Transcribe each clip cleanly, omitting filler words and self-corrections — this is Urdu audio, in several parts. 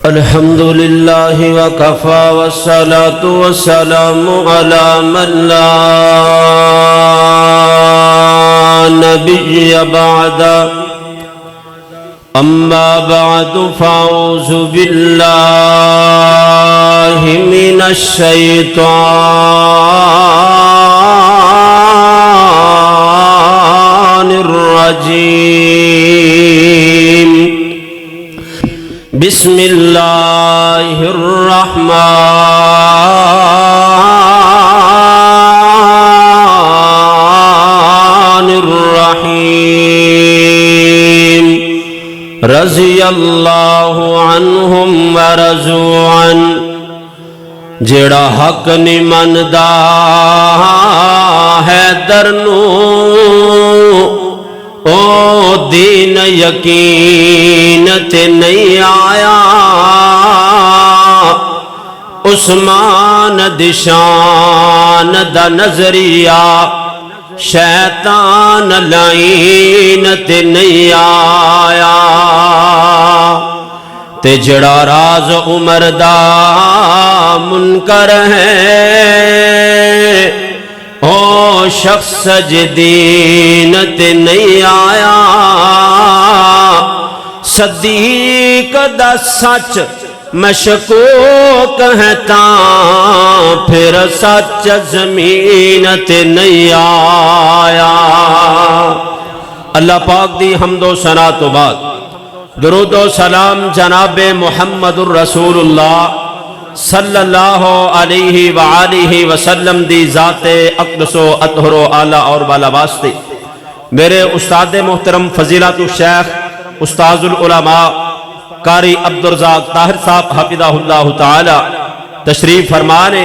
الحمد لله وكفى والصلاة والسلام على من لا نبي بعد أما بعد فأعوذ بالله من الشيطان الرجيم بسم الله الرحمن الرحيم رضي الله عنهم ورضوا عنه جڑا حق نہیں مندا ہے درنو او دین یقین تے نہیں آیا عثمان دی شان دا نظریہ شیطان لعین تے نہیں آیا تے جڑا راز عمر دا منکر ہے او شخص جدین تے نہیں آیا صدیق دا سچ مشکوک ہے تاں پھر سچ زمین تے نہیں آیا۔ اللہ پاک دی حمد و ثنا تو بعد درود و سلام جناب محمد الرسول اللہ صلی اللہ علیہ وآلہ وسلم دی ذات اقدس و اطہر و اعلیٰ اور بالا واسطے میرے استاد محترم فضیلت الشیخ استاذ العلماء قاری عبدالرزاق طاہر صاحب حفظہ اللہ تعالی تشریف فرمانے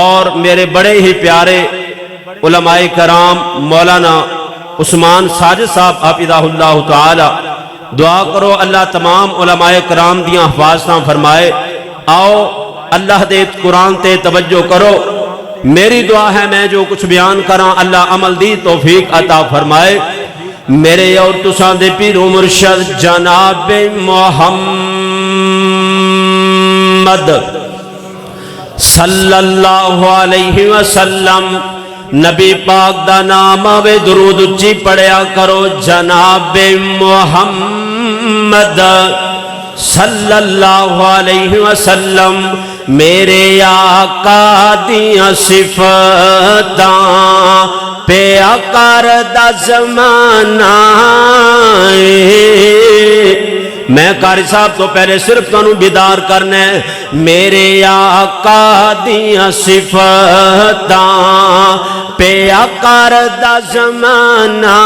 اور میرے بڑے ہی پیارے علماء کرام مولانا عثمان ساجد صاحب حفظہ اللہ تعالی دعا کرو اللہ تمام علماء کرام دیاں حفاظتاں فرمائے۔ آؤ اللہ دے قرآن تے توجہ کرو، میری دعا ہے میں جو کچھ بیان کراں اللہ عمل دی توفیق عطا فرمائے۔ میرے اور تساں دے پیر و مرشد جناب محمد صلی اللہ علیہ وسلم نبی پاک دا نام آوے درود اچھی پڑھیا کرو جناب محمد صلی اللہ علیہ وسلم میرے آقا دیاں صفتاں پہ اکر دا زمانہ میں قاری صاحب تو پہلے صرف تنوں بیدار کرنے میرے آقا دیاں صفتاں پہ اکر دا زمانہ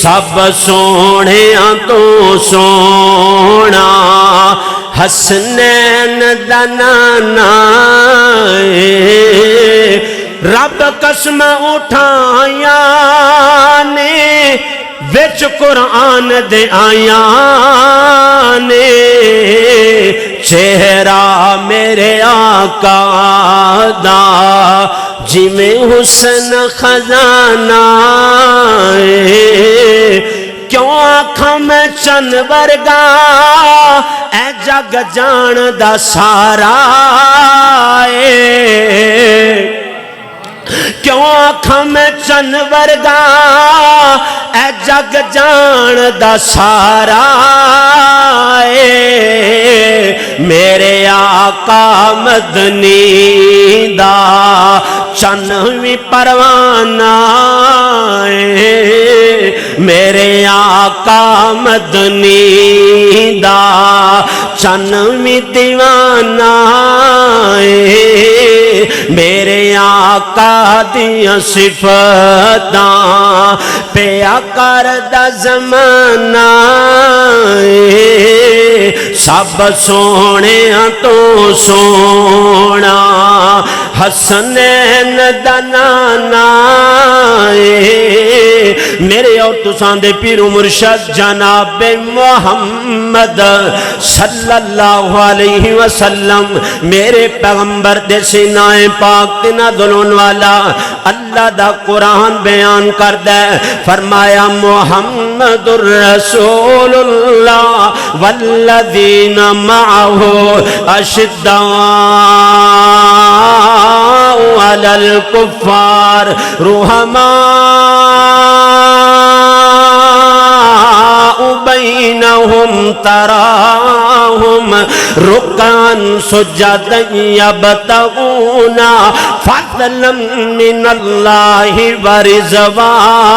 سب سونے تو سونا حسنین دا نانا رب قسم اٹھایا نے وچ قرآن دے آیا نے چہرہ میرے آقا دا جی میں حسن خزانہ کیوں آنکھاں میں چند ورگا اے جگ جان دا سارا کیوں آنکھاں میں چند ورگا اے جگ جان دا سارا میرے آقا مدنی دا چنوی پروانہ میرے آقا مدنی دا چنوی دیوانہ میرے آقا دیاں صفتاں پہ اکر دا زمانہ سب سونے تو سونا حسنین دنانا میرے اور تساں دے پیر و مرشد جناب محمد صلی اللہ علیہ وسلم میرے پیغمبر دے سینائے پاک تے نازلون والا اللہ دا قرآن بیان کر دے فرمایا محمد الرسول اللہ والذین معه اشداء علی الکفار رحماء بینہم تراہم رکعا سجدا یبتغون فضلا من اللہ ورضوانا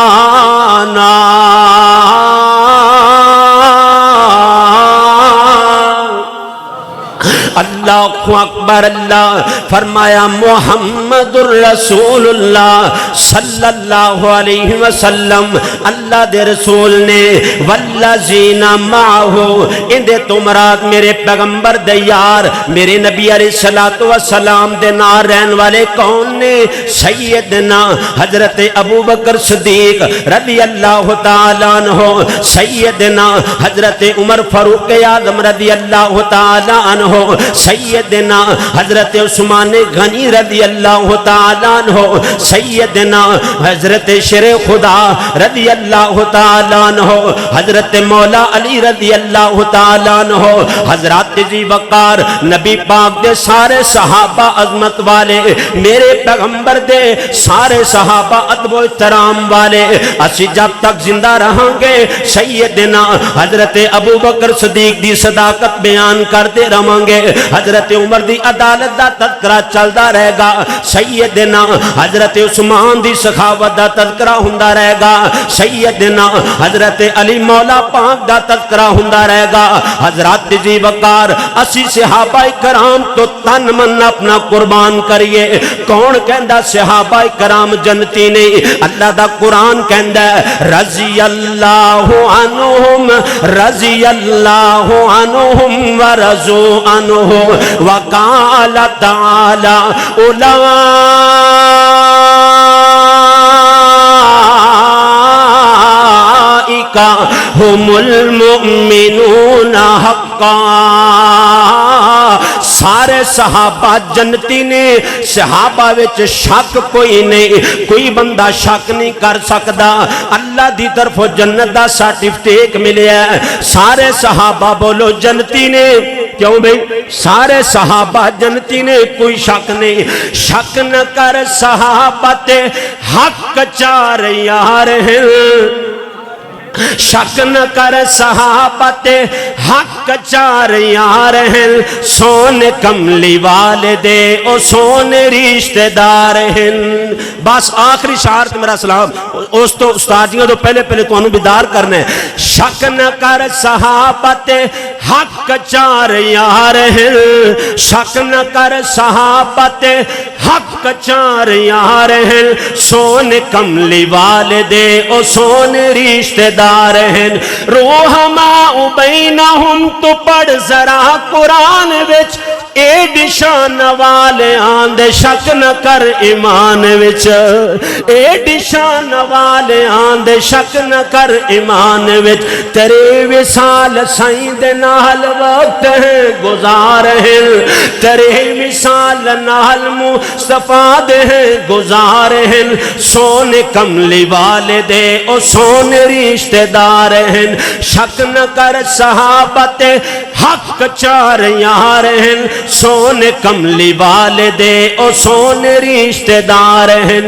اللہ اکبر اللہ فرمایا محمد الرسول اللہ صلی اللہ علیہ وسلم اللہ دے رسول نے والذین معہو اندے تمرات میرے پیغمبر دے یار میرے نبی علیہ السلام دے نار رہن والے کون نے سیدنا حضرت ابو بکر صدیق رضی اللہ تعالیٰ عنہ سیدنا حضرت عمر فاروق اعظم رضی اللہ تعالیٰ عنہ سیدنا حضرت عثمان غنی رضی اللہ تعالیٰ عنہ سیدنا حضرت شیر خدا رضی اللہ تعالیٰ عنہ حضرت مولا علی رضی اللہ تعالیٰ عنہ حضرت جی وقار نبی پاک دے سارے صحابہ عظمت والے میرے پیغمبر دے سارے صحابہ ادب و احترام والے اسی جب تک زندہ رہاں گے سیدنا حضرت ابو بکر صدیق دی صداقت بیان کرتے رہاں گے حضرت عمر دی عدالت دا تذکرہ چلدا رہے گا سیدنا حضرت عثمان دی سخاوت دا تذکرہ ہوندا رہے گا سیدنا حضرت علی مولا پاک دا تذکرہ ہوندا رہے گا حضرت جی وقار اسی صحابہ کرام تو تن من اپنا قربان کریے کون کہندا صحابہ کرام جنتی نہیں اللہ دا قرآن کہندا رضی اللہ عنہم ورضوا عنہ وقال تعالی اولئک هم المؤمنون حقا سارے صحابہ جنتی نے صحابہ وچ شک کوئی نہیں کوئی بندہ شک نہیں کر سکدا اللہ دی طرف جنت دا سرٹیفکیٹ ملیا ہے سارے صحابہ بولو جنتی نے کیوں بھئی سارے صحابہ جنتی نے کوئی شک نہیں شک نہ کر صحابت حق چار یار ہیں شک نہ کر صحابت حق چار یار ہیں سون کملی والدے او سون رشتہ دار ہیں بس آخری شعارت میرا سلام اس تو استادیوں تو پہلے تو انہوں بیدار کرنے شک نہ کر صحابت حق چار یار ہیں شک نہ کر صحابت حق چار یار ہیں سون کملی والدے او سون رشتہ دار ہیں روحما بینہم تو پڑھ ذرا قرآن وچ ایڈی شان والے آندے شک نہ کر ایمان وچ ایڈی شان والے آندے شک نہ کر ایمان وچ تیرے وصال سائیں دے نال وقت ہے گزار ہیں تیرے وصال نال مصطفیٰ دے گزار ہیں سون کملی والے دے او سون رشتہ دار ہیں شک نہ کر صحابت حق چار یار ہیں سون کملی والدے او سون رشتہ دار ہیں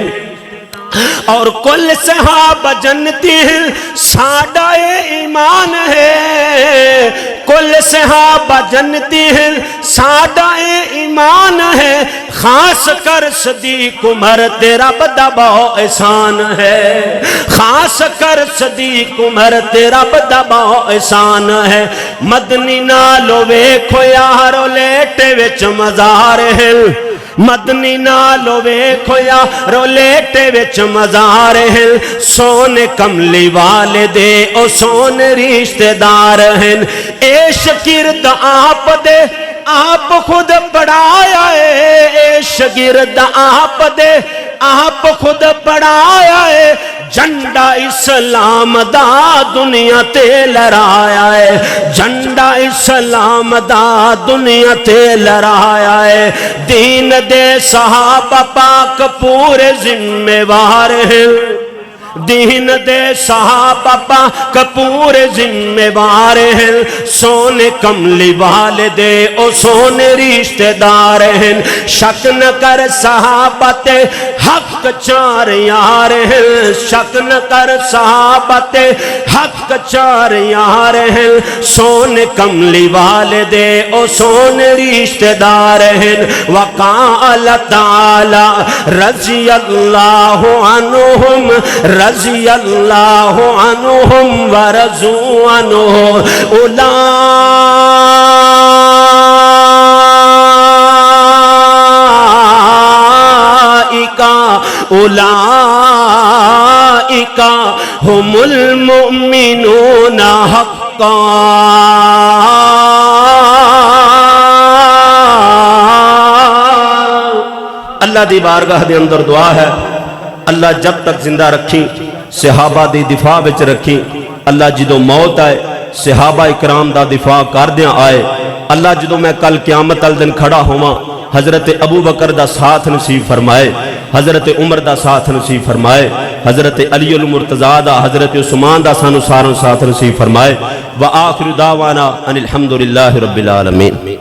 اور کل صحابہ جنتی ہیں ساڈا ایمان ہے کل صحابہ جنتی ہیں ساڈا ایمان ہے خاص کر صدیق عمر تیرا بڑا بہت احسان ہے خاص کر صدیق عمر تیرا بڑا بہت احسان ہے مدنی نالو ویکھو یارو لیٹے وچ مزار ہے مدنی نالو ویکھو یارو لیٹے وچ مزار ہیں سون کملی والدے او سون رشتہ دار ہیں اے شکرد آپ دے آپ خود پڑھایا ہے شاگرد آپ دے آپ خود پڑھایا ہے جھنڈا اسلام دا دنیا تے لہرایا ہے جھنڈا اسلام دا دنیا تے لہرایا ہے دین دے صحابہ پاک پورے ذمہ وار ہیں دین دے صحابہ پاک پورے ذمہ وار ہیں سونے کملی والدے او سونے رشتہ دار ہیں شک نہ کر صحابہ تے حق چار یار ہیں شک نہ کر صحابہ تے حق چار یار ہیں سونے کملی والدے او سونے رشتہ دار ہیں وقال تعالی رضی اللہ عنہم رضی اللہ عنہم ورضوا عنہ اولئک ہم المؤمنون حقا اللہ دی بارگاہ دے اندر دعا ہے اللہ جب تک زندہ رکھی صحابہ دی دفاع وچ رکھی اللہ جدو موت آئے صحابہ اکرام دا دفاع کردیاں آئے اللہ جدو میں کل قیامت الدن کھڑا ہوا حضرت ابو بکر دا ساتھ نصیب فرمائے حضرت عمر دا ساتھ نصیب فرمائے حضرت علی المرتضیٰ دا حضرت عثمان دا سانو ساروں ساتھ نصیب فرمائے وآخر دعوانا ان الحمدللہ رب العالمین